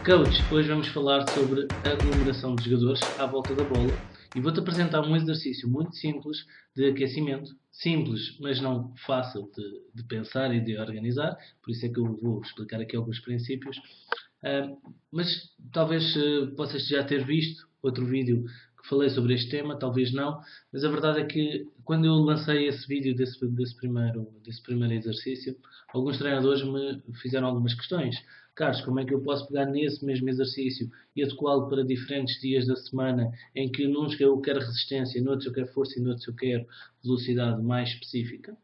Coach, hoje vamos falar sobre a aglomeração de jogadores à volta da bola e vou-te apresentar um exercício muito simples de aquecimento. Simples, mas não fácil de pensar e de organizar, por isso é que eu vou explicar aqui alguns princípios. Mas talvez possas já ter visto outro vídeo que falei sobre este tema, talvez não, mas a verdade é que quando eu lancei esse vídeo desse primeiro exercício, alguns treinadores me fizeram algumas questões. Carlos, como é que eu posso pegar nesse mesmo exercício e adequá-lo para diferentes dias da semana, em que nuns eu quero resistência, noutros eu quero força e noutros eu quero velocidade mais específica?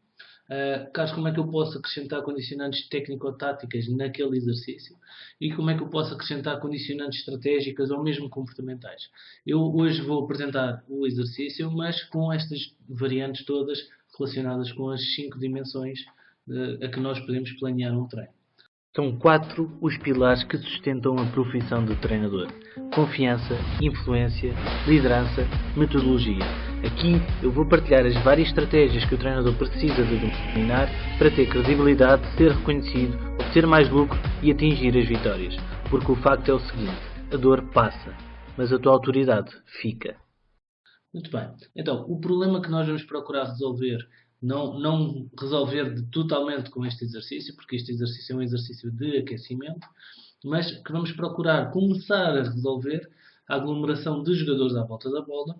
Carlos, como é que eu posso acrescentar condicionantes técnico-táticas naquele exercício? E como é que eu posso acrescentar condicionantes estratégicas ou mesmo comportamentais? Eu hoje vou apresentar o exercício, mas com estas variantes todas relacionadas com as 5 dimensões a que nós podemos planear um treino. São 4 os pilares que sustentam a profissão de treinador: confiança, influência, liderança, metodologia. Aqui eu vou partilhar as várias estratégias que o treinador precisa de dominar para ter credibilidade, ser reconhecido, obter mais lucro e atingir as vitórias. Porque o facto é o seguinte: a dor passa, mas a tua autoridade fica. Muito bem. Então, o problema que nós vamos procurar resolver, não resolver totalmente com este exercício, porque este exercício é um exercício de aquecimento, mas que vamos procurar começar a resolver a aglomeração de jogadores à volta da bola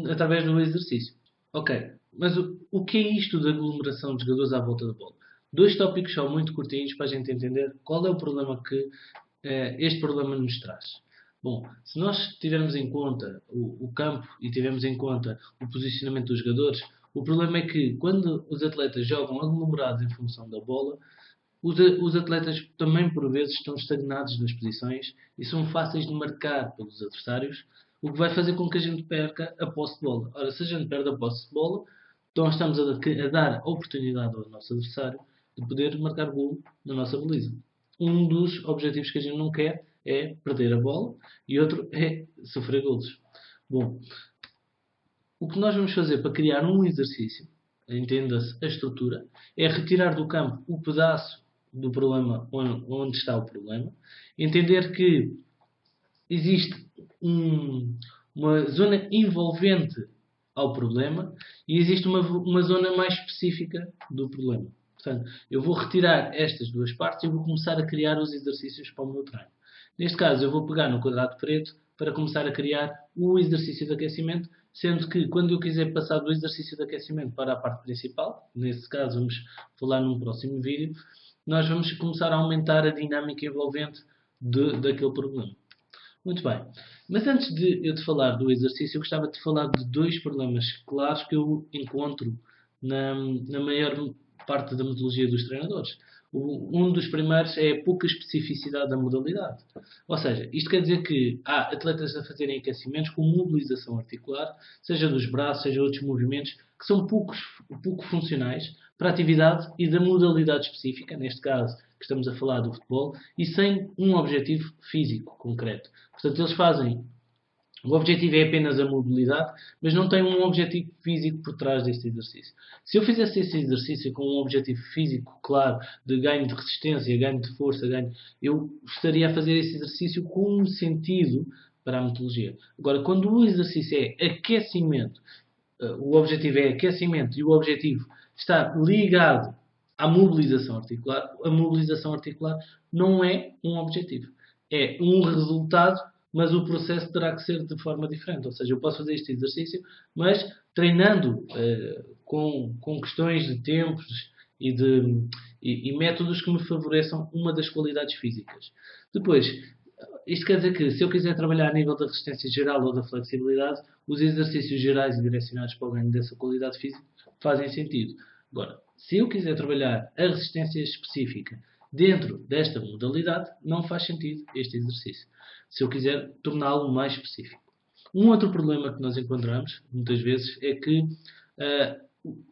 através do exercício. Ok, mas o que é isto de aglomeração de jogadores à volta da bola? 2 tópicos são muito curtinhos para a gente entender qual é o problema que este problema nos traz. Bom, se nós tivermos em conta o campo e tivermos em conta o posicionamento dos jogadores, o problema é que quando os atletas jogam aglomerados em função da bola, os atletas também por vezes estão estagnados nas posições e são fáceis de marcar pelos adversários, o que vai fazer com que a gente perca a posse de bola. Ora, se a gente perde a posse de bola, então estamos a dar oportunidade ao nosso adversário de poder marcar golo na nossa baliza. Um dos objetivos que a gente não quer é perder a bola e outro é sofrer golos. Bom, o que nós vamos fazer para criar um exercício, entenda-se a estrutura, é retirar do campo o pedaço do problema onde está o problema, entender que existe uma zona envolvente ao problema e existe uma zona mais específica do problema. Portanto, eu vou retirar estas duas partes e vou começar a criar os exercícios para o meu treino. Neste caso, eu vou pegar no quadrado preto para começar a criar o exercício de aquecimento, sendo que quando eu quiser passar do exercício de aquecimento para a parte principal, nesse caso vamos falar num próximo vídeo, nós vamos começar a aumentar a dinâmica envolvente daquele problema. Muito bem. Mas antes de eu te falar do exercício, eu gostava de te falar de 2 problemas claros que eu encontro na maior parte da metodologia dos treinadores. Um dos primeiros é a pouca especificidade da modalidade. Ou seja, isto quer dizer que há atletas a fazerem aquecimentos com mobilização articular, seja dos braços, seja outros movimentos, que são pouco funcionais para a atividade e da modalidade específica, neste caso que estamos a falar do futebol, e sem um objetivo físico concreto. Portanto, eles fazem. O objetivo é apenas a mobilidade, mas não tem um objetivo físico por trás deste exercício. Se eu fizesse esse exercício com um objetivo físico claro, de ganho de resistência, ganho de força, eu estaria a fazer esse exercício com um sentido para a metodologia. Agora, quando o exercício é aquecimento, o objetivo é aquecimento e o objetivo está ligado à mobilização articular, a mobilização articular não é um objetivo. É um resultado, mas o processo terá que ser de forma diferente. Ou seja, eu posso fazer este exercício, mas treinando com questões de tempos e métodos que me favoreçam uma das qualidades físicas. Depois, isto quer dizer que se eu quiser trabalhar a nível da resistência geral ou da flexibilidade, os exercícios gerais e direcionados para o ganho dessa qualidade física fazem sentido. Agora, se eu quiser trabalhar a resistência específica dentro desta modalidade, não faz sentido este exercício. Se eu quiser torná-lo mais específico. Um outro problema que nós encontramos, muitas vezes, é que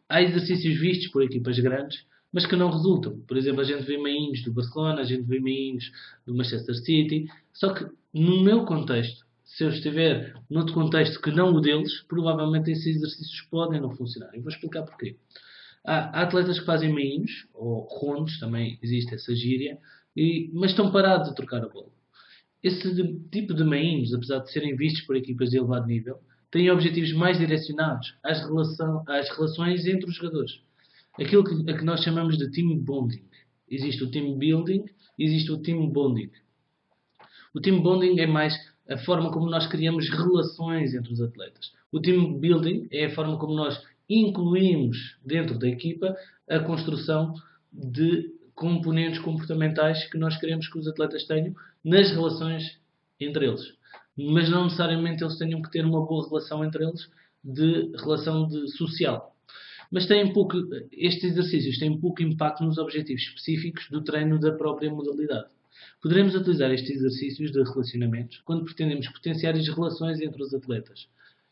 há exercícios vistos por equipas grandes, mas que não resultam. Por exemplo, a gente vê mainos do Barcelona, a gente vê mainos do Manchester City, só que no meu contexto, se eu estiver noutro contexto que não o deles, provavelmente esses exercícios podem não funcionar. Eu vou explicar porquê. Há atletas que fazem mainos, ou rondos, também existe essa gíria, mas estão parados a trocar a bola. Esse tipo de mains, apesar de serem vistos por equipas de elevado nível, têm objetivos mais direcionados às relações entre os jogadores. Aquilo a que nós chamamos de team bonding. Existe o team building, existe o team bonding. O team bonding é mais a forma como nós criamos relações entre os atletas. O team building é a forma como nós incluímos dentro da equipa a construção de componentes comportamentais que nós queremos que os atletas tenham nas relações entre eles. Mas não necessariamente eles tenham que ter uma boa relação entre eles, de relação social. Mas estes exercícios têm pouco impacto nos objetivos específicos do treino da própria modalidade. Poderemos utilizar estes exercícios de relacionamentos quando pretendemos potenciar as relações entre os atletas.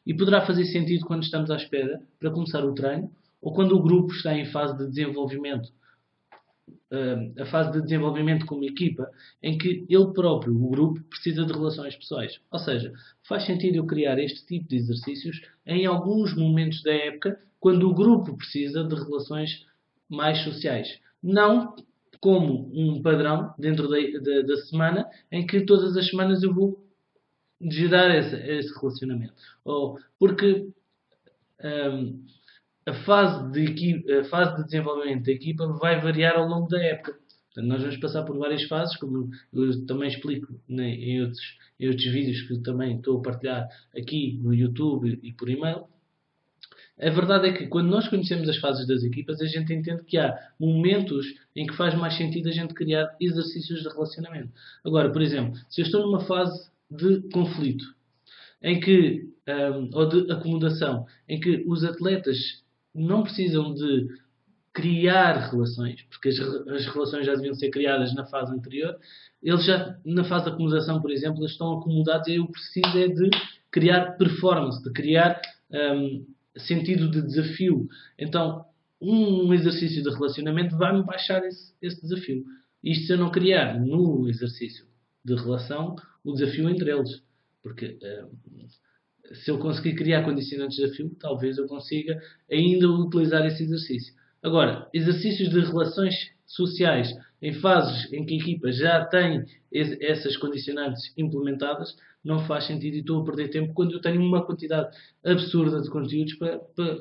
E poderá fazer sentido quando estamos à espera para começar o treino ou quando o grupo está em fase de desenvolvimento, a fase de desenvolvimento como equipa, em que ele próprio, o grupo, precisa de relações pessoais. Ou seja, faz sentido eu criar este tipo de exercícios em alguns momentos da época, quando o grupo precisa de relações mais sociais. Não como um padrão dentro da semana, em que todas as semanas eu vou gerar esse relacionamento. Porque a fase de desenvolvimento da equipa vai variar ao longo da época. Portanto, nós vamos passar por várias fases, como eu também explico em outros vídeos que também estou a partilhar aqui no YouTube e por e-mail. A verdade é que quando nós conhecemos as fases das equipas, a gente entende que há momentos em que faz mais sentido a gente criar exercícios de relacionamento. Agora, por exemplo, se eu estou numa fase de conflito, ou de acomodação, em que os atletas não precisam de criar relações, porque as relações já deviam ser criadas na fase anterior, eles já, na fase de acomodação, por exemplo, eles estão acomodados e eu preciso é de criar performance, de criar sentido de desafio. Então, um exercício de relacionamento vai-me baixar esse desafio. Isto se eu não criar no exercício de relação o desafio entre eles. Porque se eu conseguir criar condicionantes de desafio, talvez eu consiga ainda utilizar esse exercício. Agora, exercícios de relações sociais em fases em que a equipa já tem essas condicionantes implementadas, não faz sentido e estou a perder tempo quando eu tenho uma quantidade absurda de conteúdos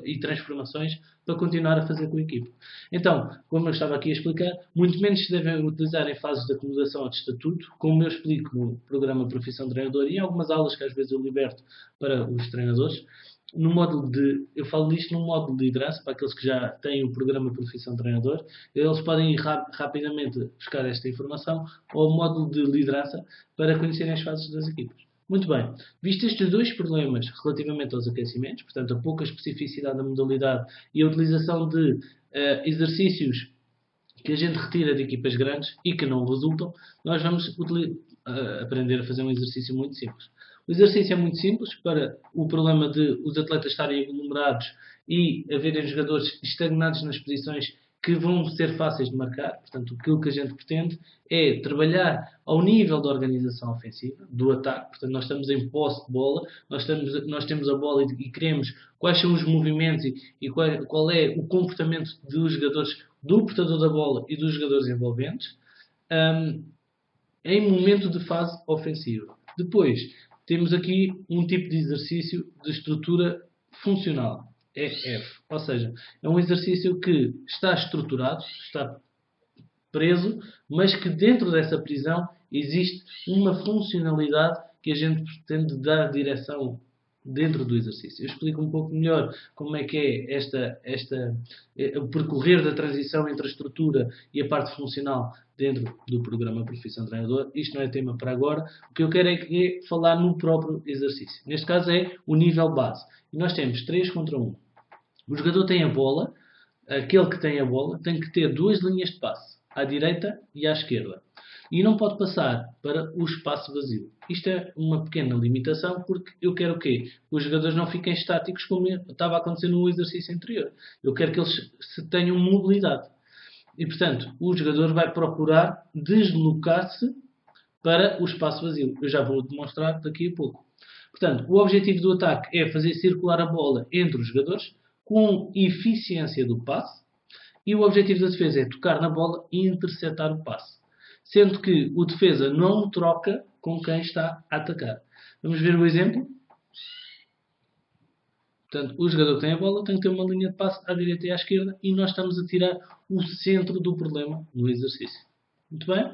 e transformações para continuar a fazer com a equipa. Então, como eu estava aqui a explicar, muito menos se devem utilizar em fases de acomodação ou de estatuto, como eu explico no programa Profissão de Treinador e em algumas aulas que às vezes eu liberto para os treinadores. Eu falo disto num módulo de liderança, para aqueles que já têm o programa Profissão de Treinador, eles podem ir rapidamente buscar esta informação, ou o módulo de liderança para conhecerem as fases das equipas. Muito bem, visto estes dois problemas relativamente aos aquecimentos, portanto a pouca especificidade da modalidade e a utilização de exercícios que a gente retira de equipas grandes e que não resultam, nós vamos aprender a fazer um exercício muito simples. O exercício é muito simples para o problema de os atletas estarem aglomerados e haverem jogadores estagnados nas posições que vão ser fáceis de marcar. Portanto, aquilo que a gente pretende é trabalhar ao nível da organização ofensiva, do ataque. Portanto, nós estamos em posse de bola, nós temos a bola e queremos quais são os movimentos e qual é o comportamento dos jogadores, do portador da bola e dos jogadores envolventes, em momento de fase ofensiva. Depois, temos aqui um tipo de exercício de estrutura funcional, EF. Ou seja, é um exercício que está estruturado, está preso, mas que dentro dessa prisão existe uma funcionalidade que a gente pretende dar direção dentro do exercício. Eu explico um pouco melhor como é que é o percorrer da transição entre a estrutura e a parte funcional dentro do programa Profissão de Treinador. Isto não é tema para agora. O que eu quero é falar no próprio exercício. Neste caso é o nível base. E nós temos 3 contra 1. O jogador tem a bola, aquele que tem a bola tem que ter 2 linhas de passe, à direita e à esquerda. E não pode passar para o espaço vazio. Isto é uma pequena limitação porque eu quero o quê? Os jogadores não fiquem estáticos como estava a acontecer no exercício anterior. Eu quero que eles tenham mobilidade. E, portanto, o jogador vai procurar deslocar-se para o espaço vazio. Eu já vou demonstrar daqui a pouco. Portanto, o objetivo do ataque é fazer circular a bola entre os jogadores com eficiência do passe. E o objetivo da defesa é tocar na bola e interceptar o passe. sendo que o defesa não troca com quem está a atacar. Vamos ver o exemplo? Portanto, o jogador que tem a bola tem que ter uma linha de passe à direita e à esquerda e nós estamos a tirar o centro do problema no exercício. Muito bem?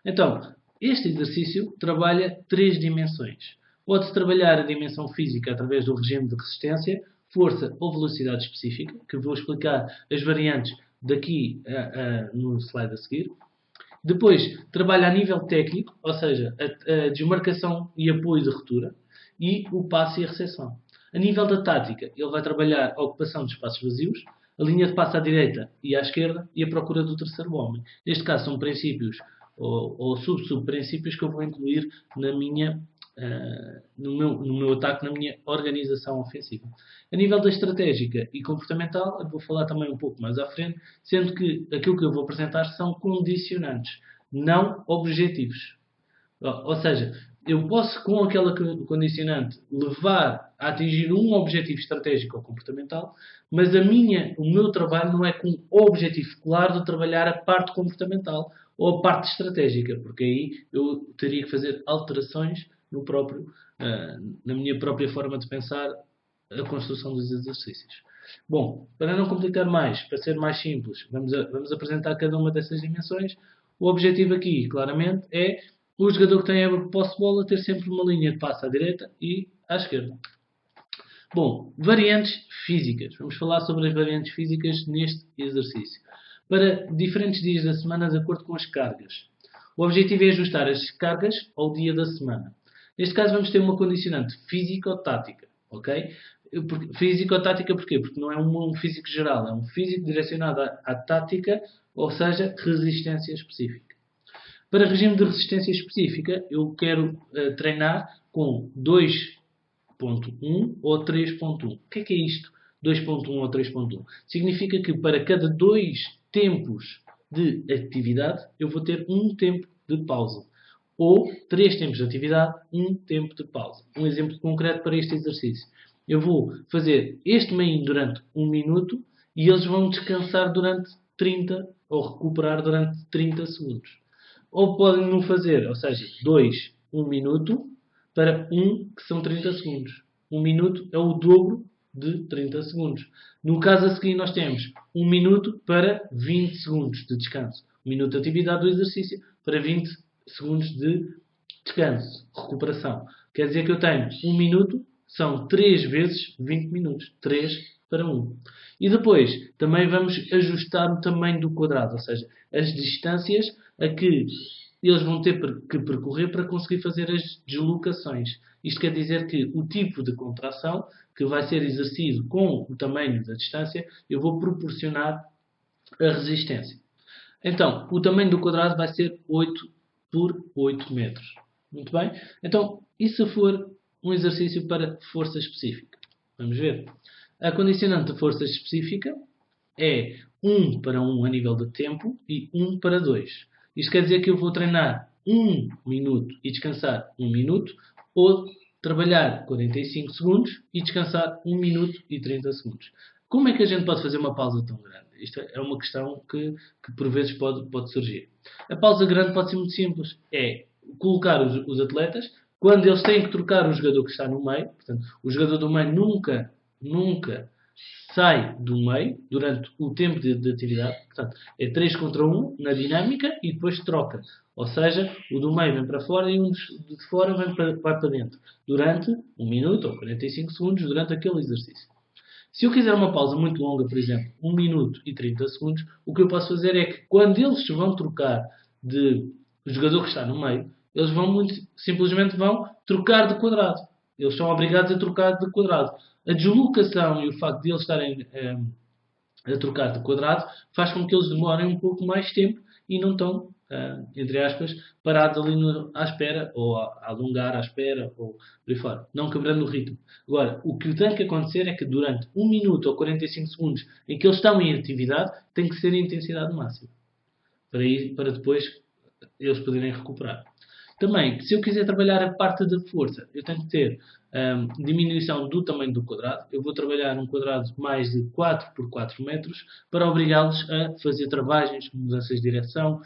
Então, este exercício trabalha três dimensões. Pode-se trabalhar a dimensão física através do regime de resistência, força ou velocidade específica, que vou explicar as variantes daqui no slide a seguir. Depois, trabalha a nível técnico, ou seja, a desmarcação e apoio de ruptura, e o passe e a recepção. A nível da tática, ele vai trabalhar a ocupação de espaços vazios, a linha de passe à direita e à esquerda e a procura do terceiro homem. Neste caso, são princípios ou sub-princípios que eu vou incluir no meu ataque, na minha organização ofensiva. A nível da estratégica e comportamental, eu vou falar também um pouco mais à frente, sendo que aquilo que eu vou apresentar são condicionantes, não objetivos. Ou seja, eu posso, com aquela condicionante, levar a atingir um objetivo estratégico ou comportamental, mas o meu trabalho não é com o objetivo claro de trabalhar a parte comportamental ou a parte estratégica, porque aí eu teria que fazer alterações na minha própria forma de pensar a construção dos exercícios. Bom, para não complicar mais, para ser mais simples, vamos apresentar cada uma dessas dimensões. O objetivo aqui, claramente, é o jogador que tem a posse de bola ter sempre uma linha de passe à direita e à esquerda. Bom, variantes físicas. Vamos falar sobre as variantes físicas neste exercício. Para diferentes dias da semana, de acordo com as cargas. O objetivo é ajustar as cargas ao dia da semana. Neste caso, vamos ter uma condicionante físico-tática. Ok? Físico-tática porquê? Porque não é um físico geral, é um físico direcionado à tática, ou seja, resistência específica. Para regime de resistência específica, eu quero treinar com 2.1 ou 3.1. O que é isto? 2.1 ou 3.1? Significa que para cada 2 tempos de atividade, eu vou ter um tempo de pausa. Ou 3 tempos de atividade, um tempo de pausa. Um exemplo concreto para este exercício. Eu vou fazer este meio durante 1 minuto e eles vão descansar durante 30 ou recuperar durante 30 segundos. Ou podem não fazer, ou seja, 2, 1 minuto para 1, que são 30 segundos. 1 minuto é o dobro de 30 segundos. No caso a seguir, nós temos 1 minuto para 20 segundos de descanso. 1 minuto de atividade do exercício para 20 segundos de descanso, recuperação. Quer dizer que eu tenho 1 minuto, são 3 vezes 20 minutos. 3 para 1. E depois, também vamos ajustar o tamanho do quadrado, ou seja, as distâncias a que eles vão ter que percorrer para conseguir fazer as deslocações. Isto quer dizer que o tipo de contração que vai ser exercido com o tamanho da distância, eu vou proporcionar a resistência. Então, o tamanho do quadrado vai ser 8 por 8 metros. Muito bem? Então, e se for um exercício para força específica? Vamos ver. A condicionante de força específica é 1 para 1 a nível de tempo e 1 para 2. Isto quer dizer que eu vou treinar 1 minuto e descansar 1 minuto, ou trabalhar 45 segundos e descansar 1 minuto e 30 segundos. Como é que a gente pode fazer uma pausa tão grande? Isto é uma questão que por vezes pode surgir. A pausa grande pode ser muito simples. É colocar os atletas, quando eles têm que trocar o jogador que está no meio, portanto, o jogador do meio nunca sai do meio durante o tempo de atividade. Portanto, é 3 contra 1 na dinâmica e depois troca. Ou seja, o do meio vem para fora e um de fora vai para dentro. Durante 1 minuto ou 45 segundos durante aquele exercício. Se eu quiser uma pausa muito longa, por exemplo, 1 minuto e 30 segundos, o que eu posso fazer é que quando eles se vão trocar de jogador que está no meio, eles simplesmente vão trocar de quadrado. Eles são obrigados a trocar de quadrado. A deslocação e o facto de eles estarem a trocar de quadrado faz com que eles demorem um pouco mais tempo e não estão, entre aspas, parados ali à espera, ou a alongar à espera, ou por aí fora, não quebrando o ritmo. Agora, o que tem que acontecer é que durante 1 minuto ou 45 segundos em que eles estão em atividade, tem que ser a intensidade máxima, para depois eles poderem recuperar. Também, se eu quiser trabalhar a parte da força, eu tenho que ter diminuição do tamanho do quadrado. Eu vou trabalhar um quadrado mais de 4 por 4 metros para obrigá-los a fazer travagens, mudanças de direção,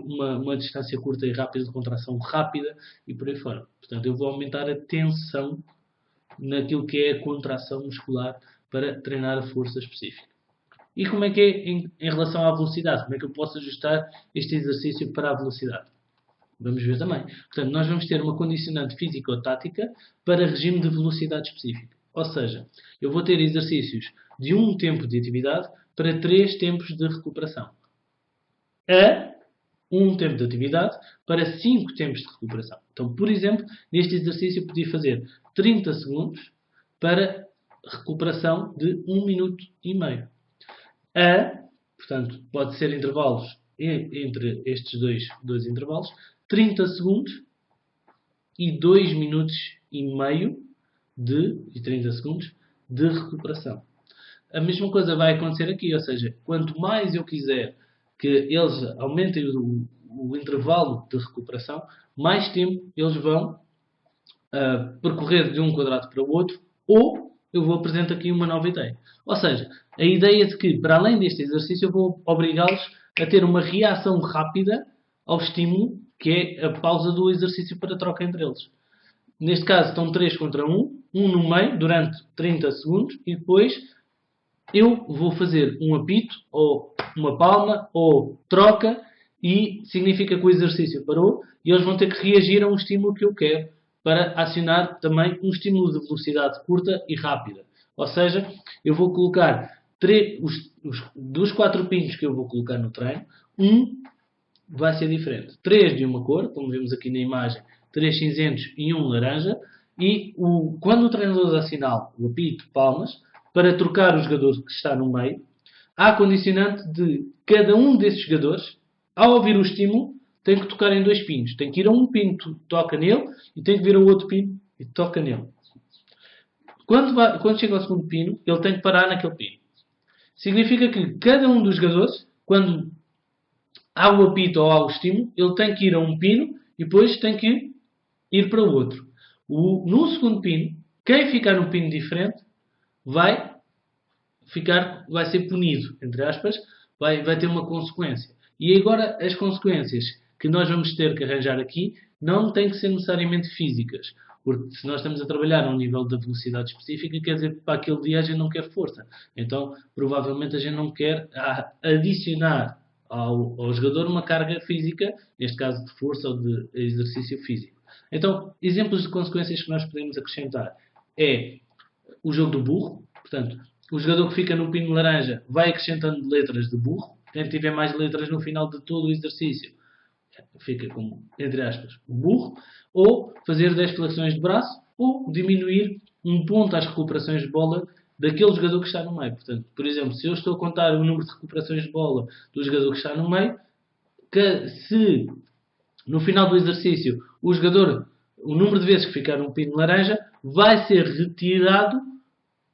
uma distância curta e rápida de contração rápida e por aí fora. Portanto, eu vou aumentar a tensão naquilo que é a contração muscular para treinar a força específica. E como é que é em relação à velocidade? Como é que eu posso ajustar este exercício para a velocidade? Vamos ver também. Portanto, nós vamos ter uma condicionante físico-tática para regime de velocidade específico. Ou seja, eu vou ter exercícios de um tempo de atividade para 3 tempos de recuperação. A um tempo de atividade para 5 tempos de recuperação. Então, por exemplo, neste exercício eu podia fazer 30 segundos para recuperação de 1 minuto e meio. Portanto, pode ser intervalos entre estes dois intervalos, 30 segundos e 2 minutos e meio e 30 segundos de recuperação. A mesma coisa vai acontecer aqui, ou seja, quanto mais eu quiser que eles aumentem o intervalo de recuperação, mais tempo eles vão percorrer de um quadrado para o outro, ou eu vou apresentar aqui uma nova ideia. Ou seja, a ideia de que, para além deste exercício, eu vou obrigá-los a ter uma reação rápida ao estímulo, que é a pausa do exercício para a troca entre eles. Neste caso, estão 3 contra 1, um no meio, durante 30 segundos, e depois eu vou fazer um apito, ou uma palma, ou troca, e significa que o exercício parou, e eles vão ter que reagir a um estímulo que eu quero, para acionar também um estímulo de velocidade curta e rápida. Ou seja, eu vou colocar dos 4 pinos que eu vou colocar no treino, vai ser diferente. 3 de uma cor, como vemos aqui na imagem, 3 cinzentos e 1 laranja. E quando o treinador dá sinal, o apito, palmas, para trocar o jogador que está no meio, há a condicionante de cada um desses jogadores, ao ouvir o estímulo, tem que tocar em 2 pinos. Tem que ir a um pino, toca nele, e tem que vir a outro pino e toca nele. Quando chega ao segundo pino, ele tem que parar naquele pino. Significa que cada um dos jogadores, quando há o apito ou há o estímulo, ele tem que ir a um pino e depois tem que ir para o outro. No segundo pino, quem ficar num pino diferente vai ser punido, entre aspas, vai ter uma consequência. E agora as consequências que nós vamos ter que arranjar aqui não têm que ser necessariamente físicas. Porque se nós estamos a trabalhar a um nível de velocidade específica, quer dizer que para aquele dia a gente não quer força. Então, provavelmente a gente não quer adicionar ao jogador uma carga física, neste caso de força ou de exercício físico. Então, exemplos de consequências que nós podemos acrescentar é o jogo do burro. Portanto, o jogador que fica no pino laranja vai acrescentando letras de burro. Quem tiver mais letras no final de todo o exercício fica como, entre aspas, burro. Ou fazer 10 flexões de braço, ou diminuir um ponto às recuperações de bola daquele jogador que está no meio. Portanto, por exemplo, se eu estou a contar o número de recuperações de bola do jogador que está no meio, se no final do exercício o número de vezes que ficar no pino laranja, vai ser retirado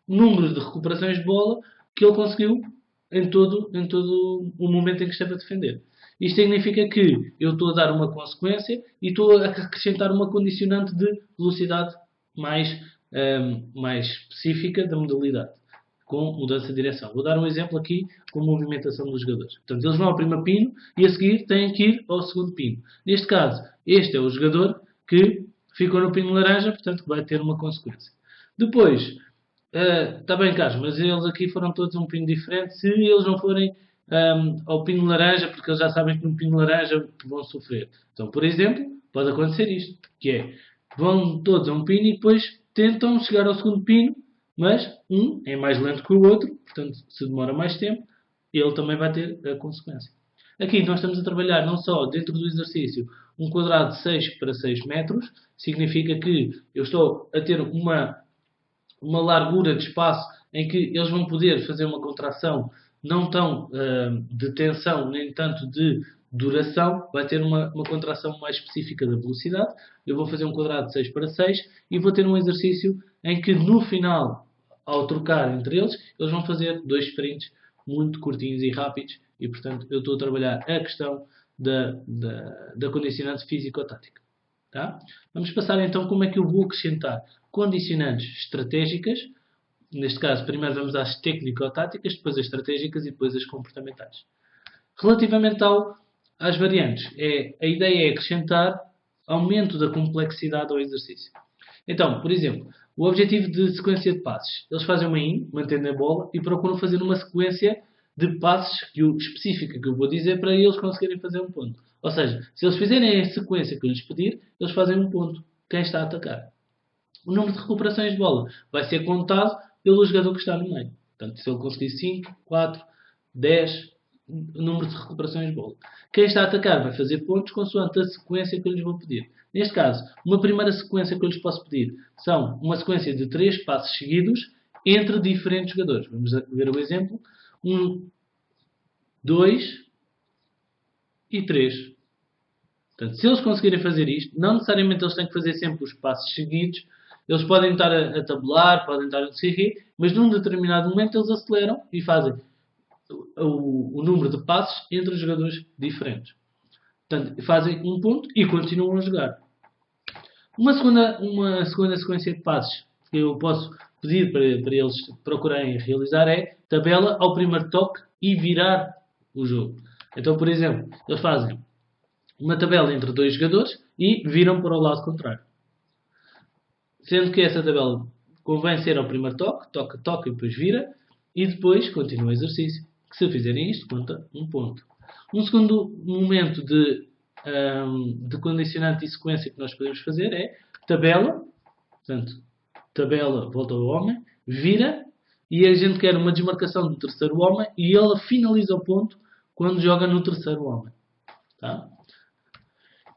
o número de recuperações de bola que ele conseguiu em todo o momento em que esteve a defender. Isto significa que eu estou a dar uma consequência e estou a acrescentar uma condicionante de velocidade mais específica da modalidade, com mudança de direção. Vou dar um exemplo aqui com a movimentação dos jogadores. Portanto, eles vão ao primeiro pino e a seguir têm que ir ao segundo pino. Neste caso, este é o jogador que ficou no pino laranja, portanto, vai ter uma consequência. Depois, está bem, Carlos, mas eles aqui foram todos um pino diferente. Se eles não forem ao pino laranja, porque eles já sabem que no pino laranja vão sofrer. Então, por exemplo, pode acontecer isto, que é, vão todos a um pino e depois tentam chegar ao segundo pino, mas um é mais lento que o outro, portanto, se demora mais tempo, ele também vai ter a consequência. Aqui nós estamos a trabalhar não só dentro do exercício um quadrado de 6 para 6 metros, significa que eu estou a ter uma largura de espaço em que eles vão poder fazer uma contração não tão de tensão, nem tanto de duração, vai ter uma contração mais específica da velocidade. Eu vou fazer um quadrado de 6 para 6 e vou ter um exercício em que no final, ao trocar entre eles vão fazer 2 sprints muito curtinhos e rápidos e, portanto, eu estou a trabalhar a questão da condicionante físico-tática. Tá? Vamos passar então como é que eu vou acrescentar condicionantes estratégicas. Neste caso, primeiro vamos às técnico-táticas, depois as estratégicas e depois as comportamentais. Relativamente às variantes, a ideia é acrescentar aumento da complexidade ao exercício. Então, por exemplo, o objetivo de sequência de passes. Eles fazem uma in, mantendo a bola, e procuram fazer uma sequência de passes específica que eu vou dizer para eles conseguirem fazer um ponto. Ou seja, se eles fizerem a sequência que eu lhes pedir, eles fazem um ponto. Quem está a atacar. O número de recuperações de bola vai ser contado pelo jogador que está no meio. Portanto, se ele conseguir 5, 4, 10, o número de recuperações de bola. Quem está a atacar vai fazer pontos consoante a sequência que eu lhes vou pedir. Neste caso, uma primeira sequência que eu lhes posso pedir são uma sequência de 3 passos seguidos entre diferentes jogadores. Vamos ver o exemplo. 1, 2 e 3. Portanto, se eles conseguirem fazer isto, não necessariamente eles têm que fazer sempre os passos seguidos. Eles podem estar a tabular, podem estar a decidir, mas num determinado momento eles aceleram e fazem o número de passos entre os jogadores diferentes. Portanto, fazem um ponto e continuam a jogar. Uma segunda sequência de passos que eu posso pedir para eles procurarem realizar é tabela ao primeiro toque e virar o jogo. Então, por exemplo, eles fazem uma tabela entre dois jogadores e viram para o lado contrário. Sendo que essa tabela convém ser ao primeiro toque, toca, toca e depois vira, e depois continua o exercício. Que se fizerem isto, conta um ponto. Um segundo momento de condicionante e sequência que nós podemos fazer é tabela, portanto, tabela volta ao homem, vira, e a gente quer uma desmarcação do terceiro homem, e ele finaliza o ponto quando joga no terceiro homem. Tá?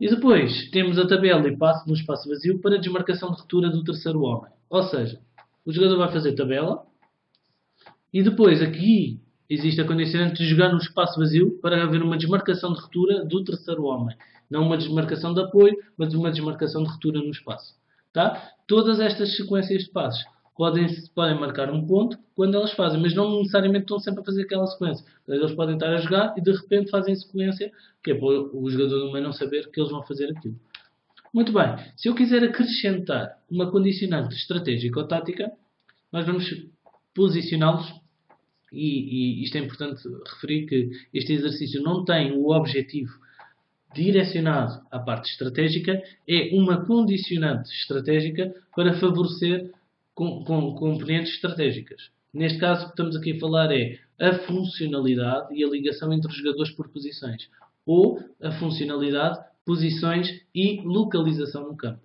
E depois temos a tabela e passo no espaço vazio para desmarcação de ruptura do terceiro homem. Ou seja, o jogador vai fazer tabela e depois aqui existe a condicionante de jogar no espaço vazio para haver uma desmarcação de ruptura do terceiro homem. Não uma desmarcação de apoio, mas uma desmarcação de ruptura no espaço. Tá? Todas estas sequências de passos podem marcar um ponto quando elas fazem, mas não necessariamente estão sempre a fazer aquela sequência. Eles podem estar a jogar e de repente fazem sequência, que é para o jogador do meio não saber que eles vão fazer aquilo. Muito bem, se eu quiser acrescentar uma condicionante estratégica ou tática, nós vamos posicioná-los, e isto é importante referir que este exercício não tem o objetivo direcionado à parte estratégica, é uma condicionante estratégica para favorecer componentes estratégicas. Neste caso, o que estamos aqui a falar é a funcionalidade e a ligação entre os jogadores por posições, ou a funcionalidade, posições e localização no campo.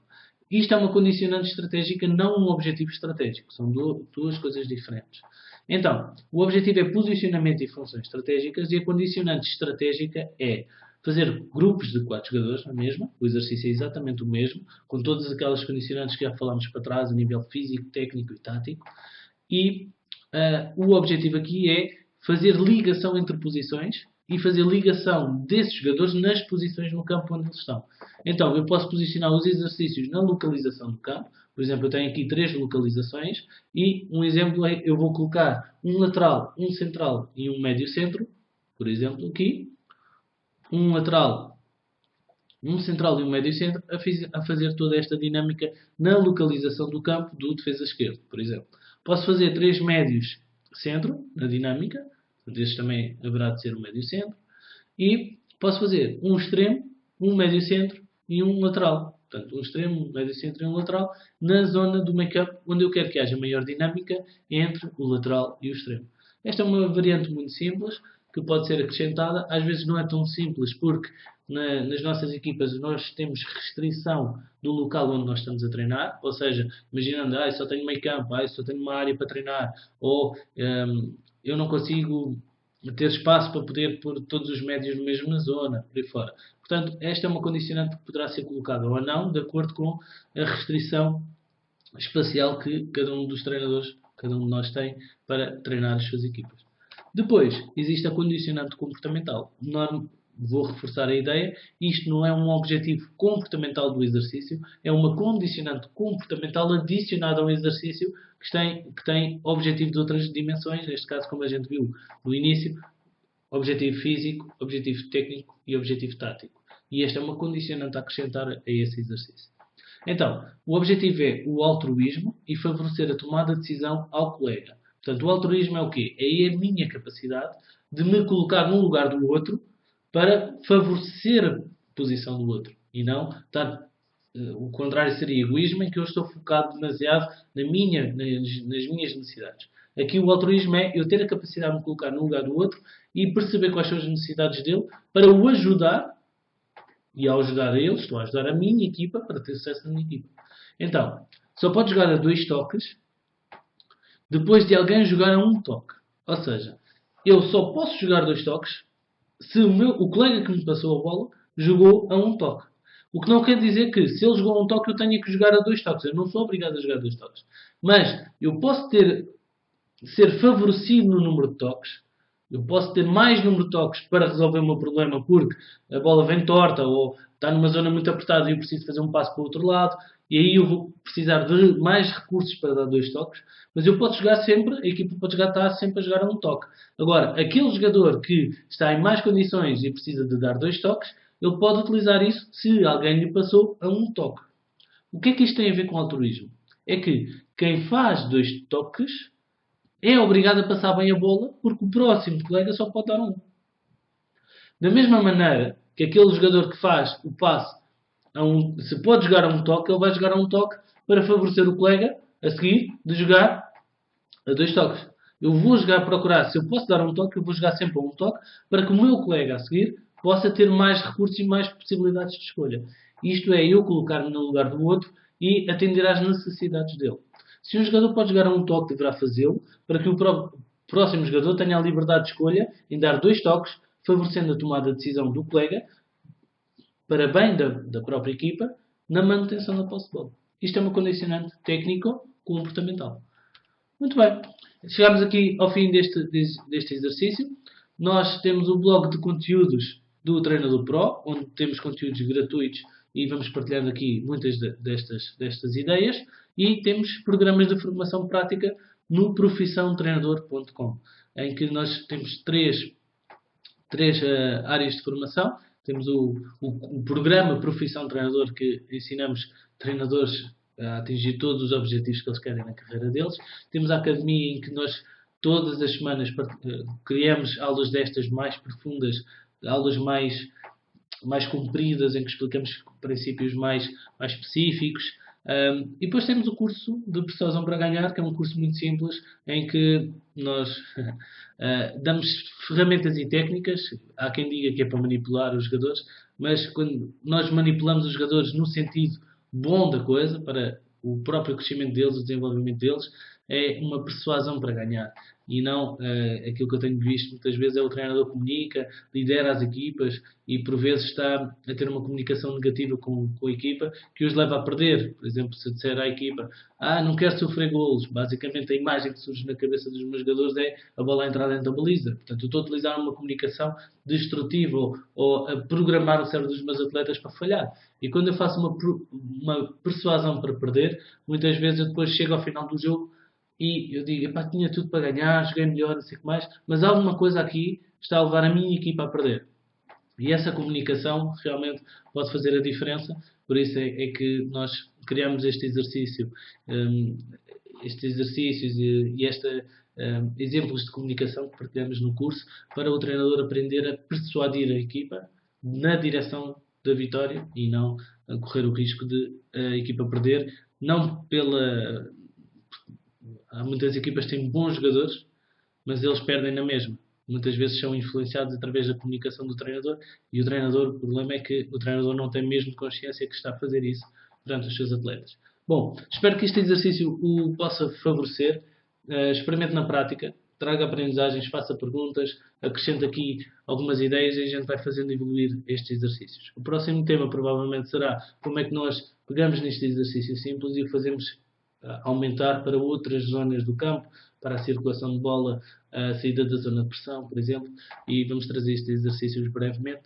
Isto é uma condicionante estratégica, não um objetivo estratégico. São duas coisas diferentes. Então, o objetivo é posicionamento e funções estratégicas, e a condicionante estratégica é fazer grupos de 4 jogadores, na mesma. O exercício é exatamente o mesmo, com todas aquelas condicionantes que já falámos para trás, a nível físico, técnico e tático. E o objetivo aqui é fazer ligação entre posições e fazer ligação desses jogadores nas posições no campo onde eles estão. Então, eu posso posicionar os exercícios na localização do campo. Por exemplo, eu tenho aqui 3 localizações e um exemplo é, eu vou colocar um lateral, um central e um médio centro, por exemplo, aqui. Um lateral, um central e um médio centro a fazer toda esta dinâmica na localização do campo do defesa esquerdo, por exemplo. Posso fazer 3 médios centro na dinâmica, este também haverá de ser um médio centro, e posso fazer um extremo, um médio centro e um lateral. Portanto, um extremo, um médio centro e um lateral na zona do make-up, onde eu quero que haja maior dinâmica entre o lateral e o extremo. Esta é uma variante muito simples, que pode ser acrescentada. Às vezes não é tão simples, porque nas nossas equipas nós temos restrição do local onde nós estamos a treinar, ou seja, imaginando, só tenho meio campo, só tenho uma área para treinar, ou eu não consigo ter espaço para poder pôr todos os médios na mesma zona, por aí fora. Portanto, esta é uma condicionante que poderá ser colocada ou não, de acordo com a restrição espacial que cada um dos treinadores, cada um de nós tem para treinar as suas equipas. Depois, existe a condicionante comportamental. Vou reforçar a ideia, isto não é um objetivo comportamental do exercício, é uma condicionante comportamental adicionada ao exercício que tem objetivo de outras dimensões, neste caso, como a gente viu no início, objetivo físico, objetivo técnico e objetivo tático. E esta é uma condicionante a acrescentar a esse exercício. Então, o objetivo é o altruísmo e favorecer a tomada de decisão ao colega. Portanto, o altruísmo é o quê? É a minha capacidade de me colocar no lugar do outro para favorecer a posição do outro. E não estar... o contrário seria egoísmo, em que eu estou focado demasiado nas minhas necessidades. Aqui o altruísmo é eu ter a capacidade de me colocar no lugar do outro e perceber quais são as necessidades dele para o ajudar. E ao ajudar a eles, estou a ajudar a minha equipa para ter sucesso na minha equipa. Então, só pode jogar a 2 toques depois de alguém jogar a 1 toque. Ou seja, eu só posso jogar 2 toques se o colega que me passou a bola jogou a 1 toque. O que não quer dizer que se ele jogou a 1 toque eu tenha que jogar a 2 toques. Eu não sou obrigado a jogar 2 toques. Mas eu posso ser favorecido no número de toques. Eu posso ter mais número de toques para resolver o meu problema porque a bola vem torta ou está numa zona muito apertada e eu preciso fazer um passo para o outro lado. E aí eu vou precisar de mais recursos para dar 2 toques. Mas eu posso jogar sempre, a equipa pode estar sempre a jogar a 1 toque. Agora, aquele jogador que está em mais condições e precisa de dar 2 toques, ele pode utilizar isso se alguém lhe passou a 1 toque. O que é que isto tem a ver com altruísmo? É que quem faz 2 toques é obrigado a passar bem a bola porque o próximo colega só pode dar 1. Da mesma maneira que aquele jogador que faz o passe se pode jogar a 1 toque, ele vai jogar a 1 toque para favorecer o colega a seguir de jogar a 2 toques. Eu vou procurar, se eu posso dar 1 toque, eu vou jogar sempre a 1 toque para que o meu colega a seguir possa ter mais recursos e mais possibilidades de escolha. Isto é, eu colocar-me no lugar do outro e atender às necessidades dele. Se um jogador pode jogar a 1 toque, deverá fazê-lo para que o próximo jogador tenha a liberdade de escolha em dar 2 toques, favorecendo a tomada de decisão do colega para bem da própria equipa na manutenção da posse de bola. Isto é uma condicionante técnico-comportamental. Muito bem. Chegamos aqui ao fim deste exercício. Nós temos o blog de conteúdos do Treinador Pro, onde temos conteúdos gratuitos e vamos partilhando aqui muitas destas ideias. E temos programas de formação prática no profissãotreinador.com, em que nós temos três áreas de formação. Temos o programa Profissão Treinador, que ensinamos treinadores a atingir todos os objetivos que eles querem na carreira deles. Temos a academia, em que nós todas as semanas criamos aulas destas mais profundas, aulas mais compridas, em que explicamos princípios mais específicos. E depois temos o curso de Persuasão para Ganhar, que é um curso muito simples, em que nós damos ferramentas e técnicas. Há quem diga que é para manipular os jogadores, mas quando nós manipulamos os jogadores no sentido bom da coisa, para o próprio crescimento deles, o desenvolvimento deles, é uma persuasão para ganhar. E não aquilo que eu tenho visto muitas vezes é o treinador comunica, lidera as equipas e por vezes está a ter uma comunicação negativa com a equipa que os leva a perder. Por exemplo, se eu disser à equipa, não quero sofrer golos, basicamente a imagem que surge na cabeça dos meus jogadores é a bola a entrar dentro da baliza. Portanto, eu estou a utilizar uma comunicação destrutiva ou a programar o cérebro dos meus atletas para falhar. E quando eu faço uma persuasão para perder, muitas vezes eu depois chego ao final do jogo e eu digo, tinha tudo para ganhar, joguei melhor, não sei o que mais, mas alguma coisa aqui está a levar a minha equipa a perder. E essa comunicação realmente pode fazer a diferença, por isso é que nós criamos este exercício, estes exercícios e exemplos de comunicação que partilhamos no curso, para o treinador aprender a persuadir a equipa na direção da vitória e não a correr o risco de a equipa perder, não pela... Há muitas equipas que têm bons jogadores, mas eles perdem na mesma. Muitas vezes são influenciados através da comunicação do treinador e o problema é que o treinador não tem mesmo consciência que está a fazer isso perante os seus atletas. Bom, espero que este exercício o possa favorecer. Experimente na prática, traga aprendizagens, faça perguntas, acrescente aqui algumas ideias e a gente vai fazendo evoluir estes exercícios. O próximo tema provavelmente será como é que nós pegamos neste exercício simples e o fazemos aumentar para outras zonas do campo, para a circulação de bola, a saída da zona de pressão, por exemplo, e vamos trazer estes exercícios brevemente.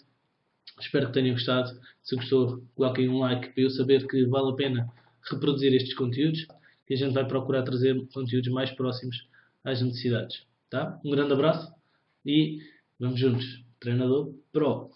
Espero que tenham gostado. Se gostou, coloquem um like para eu saber que vale a pena reproduzir estes conteúdos, que a gente vai procurar trazer conteúdos mais próximos às necessidades. Tá? Um grande abraço e vamos juntos. Treinador Pro.